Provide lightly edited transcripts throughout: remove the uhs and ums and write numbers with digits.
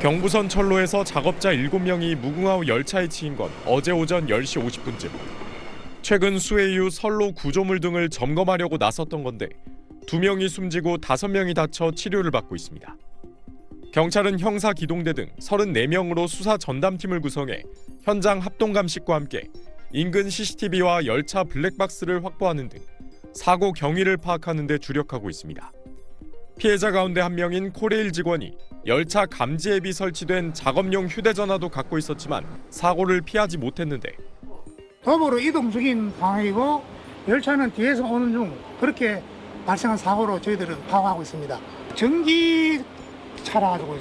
경부선 철로에서 작업자 7명이 무궁화 호 열차에 치인 건 어제 오전 10시 50분쯤. 최근 수해 이후 선로 구조물 등을 점검하려고 나섰던 건데 2명이 숨지고 5명이 다쳐 치료를 받고 있습니다. 경찰은 형사기동대 등 34명으로 수사 전담팀을 구성해 현장 합동감식과 함께 인근 CCTV와 열차 블랙박스를 확보하는 등 사고 경위를 파악하는 데 주력하고 있습니다. 피해자 가운데 한 명인 코레일 직원이 열차 감지 앱이 설치된 작업용 휴대전화도 갖고 있었지만 사고를 피하지 못했는데 도보로 이동 중인 상황이고 열차는 뒤에서 오는 중 그렇게 발생한 사고로 저희들은 파악하고 있습니다. 전기차라 가지고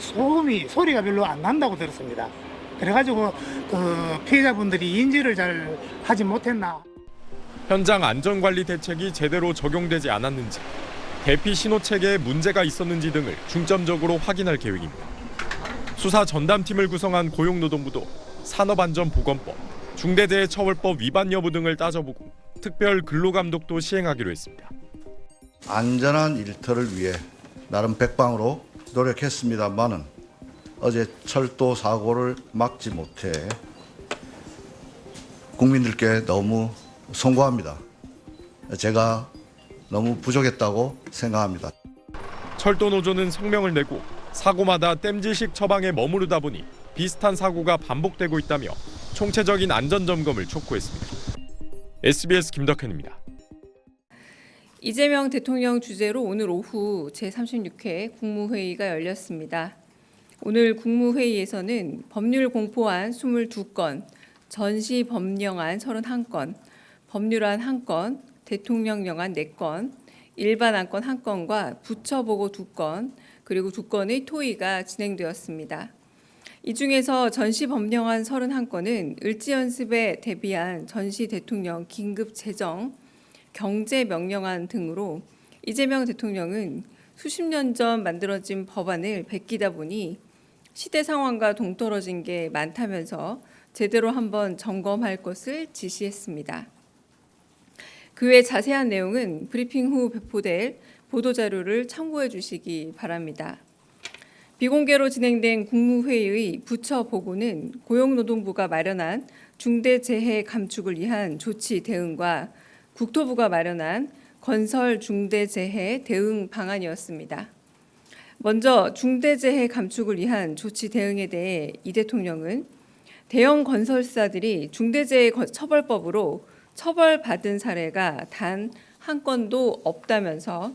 소리가 별로 안 난다고 들었습니다. 그래가지고 피해자분들이 인지를 잘 하지 못했나. 현장 안전관리 대책이 제대로 적용되지 않았는지, 대피 신호 체계에 문제가 있었는지 등을 중점적으로 확인할 계획입니다. 수사 전담팀을 구성한 고용노동부도 산업안전보건법, 중대재해처벌법 위반 여부 등을 따져보고 특별 근로감독도 시행하기로 했습니다. 안전한 일터를 위해 나름 백방으로 노력했습니다만은 어제 철도 사고를 막지 못해 국민들께 너무 송구합니다. 제가 너무 부족했다고 생각합니다. 철도노조는 성명을 내고 사고마다 땜질식 처방에 머무르다 보니 비슷한 사고가 반복되고 있다며 총체적인 안전점검을 촉구했습니다. SBS 김덕현입니다. 이재명 대통령 주재로 오늘 오후 제36회 국무회의가 열렸습니다. 오늘 국무회의에서는 법률 공포안 22건, 전시 법령안 31건, 법률안 1건, 대통령령안 4건, 일반 안건 1건과 부처보고 2건, 그리고 2건의 토의가 진행되었습니다. 이 중에서 전시 법령안 31건은 을지연습에 대비한 전시 대통령 긴급 재정, 경제 명령안 등으로 이재명 대통령은 수십 년 전 만들어진 법안을 베끼다 보니 시대 상황과 동떨어진 게 많다면서 제대로 한번 점검할 것을 지시했습니다. 그 외 자세한 내용은 브리핑 후 배포될 보도자료를 참고해 주시기 바랍니다. 비공개로 진행된 국무회의의 부처 보고는 고용노동부가 마련한 중대재해 감축을 위한 조치 대응과 국토부가 마련한 건설 중대재해 대응 방안이었습니다. 먼저 중대재해 감축을 위한 조치 대응에 대해 이 대통령은 대형 건설사들이 중대재해 처벌법으로 처벌받은 사례가 단 한 건도 없다면서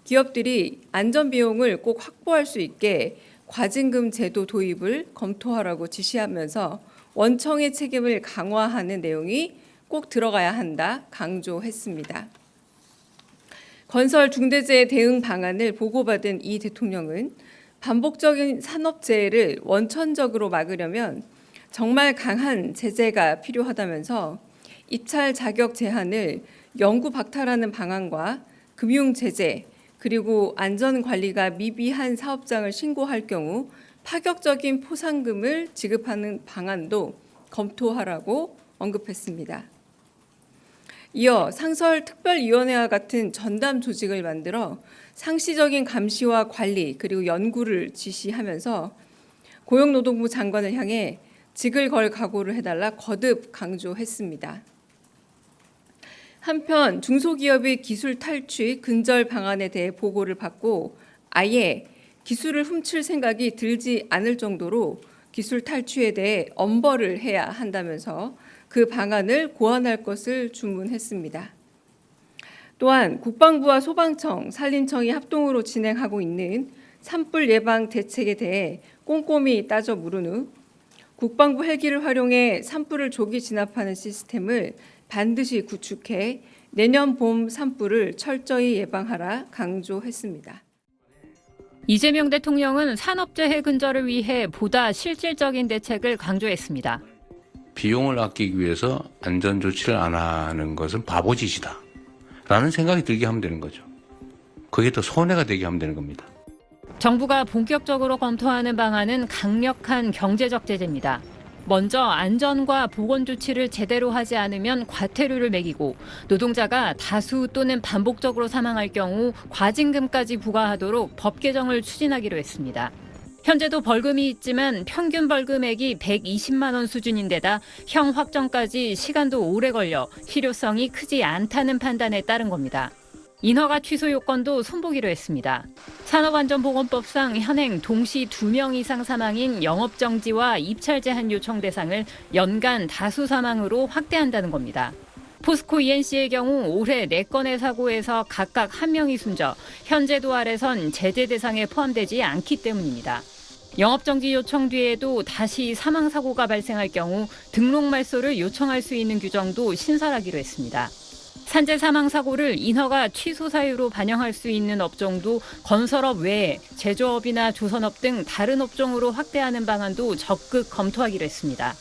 기업들이 안전비용을 꼭 확보할 수 있게 과징금 제도 도입을 검토하라고 지시하면서 원청의 책임을 강화하는 내용이 꼭 들어가야 한다 강조했습니다. 건설 중대재해 대응 방안을 보고받은 이 대통령은 반복적인 산업재해를 원천적으로 막으려면 정말 강한 제재가 필요하다면서 입찰 자격 제한을 영구 박탈하는 방안과 금융 제재 그리고 안전관리가 미비한 사업장을 신고할 경우 파격적인 포상금을 지급하는 방안도 검토하라고 언급했습니다. 이어 상설특별위원회와 같은 전담 조직을 만들어 상시적인 감시와 관리 그리고 연구를 지시하면서 고용노동부 장관을 향해 직을 걸 각오를 해달라 거듭 강조했습니다. 한편 중소기업의 기술 탈취 근절 방안에 대해 보고를 받고 아예 기술을 훔칠 생각이 들지 않을 정도로 기술 탈취에 대해 엄벌을 해야 한다면서 그 방안을 고안할 것을 주문했습니다. 또한 국방부와 소방청, 산림청이 합동으로 진행하고 있는 산불 예방 대책에 대해 꼼꼼히 따져 물은 후 국방부 헬기를 활용해 산불을 조기 진압하는 시스템을 반드시 구축해 내년 봄 산불을 철저히 예방하라 강조했습니다. 이재명 대통령은 산업재해 근절을 위해 보다 실질적인 대책을 강조했습니다. 비용을 아끼기 위해서 안전조치를 안 하는 것은 바보짓이다 라는 생각이 들게 하면 되는 거죠. 그게 더 손해가 되게 하면 되는 겁니다. 정부가 본격적으로 검토하는 방안은 강력한 경제적 제재입니다. 먼저 안전과 보건 조치를 제대로 하지 않으면 과태료를 매기고 노동자가 다수 또는 반복적으로 사망할 경우 과징금까지 부과하도록 법 개정을 추진하기로 했습니다. 현재도 벌금이 있지만 평균 벌금액이 120만 원 수준인데다 형 확정까지 시간도 오래 걸려 실효성이 크지 않다는 판단에 따른 겁니다. 인허가 취소 요건도 손보기로 했습니다. 산업안전보건법상 현행 동시 2명 이상 사망인 영업정지와 입찰 제한 요청 대상을 연간 다수 사망으로 확대한다는 겁니다. 포스코 ENC의 경우 올해 4건의 사고에서 각각 1명이 숨져 현재 도 아래선 제재 대상에 포함되지 않기 때문입니다. 영업정지 요청 뒤에도 다시 사망사고가 발생할 경우 등록 말소를 요청할 수 있는 규정도 신설하기로 했습니다. 산재 사망사고를 인허가 취소 사유로 반영할 수 있는 업종도 건설업 외에 제조업이나 조선업 등 다른 업종으로 확대하는 방안도 적극 검토하기로 했습니다.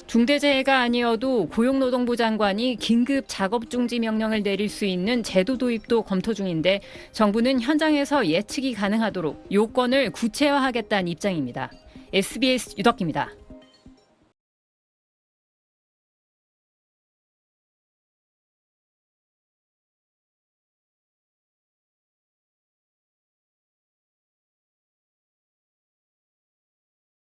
중대재해가 아니어도 고용노동부 장관이 긴급 작업 중지 명령을 내릴 수 있는 제도 도입도 검토 중인데 정부는 현장에서 예측이 가능하도록 요건을 구체화하겠다는 입장입니다. SBS 유덕기입니다.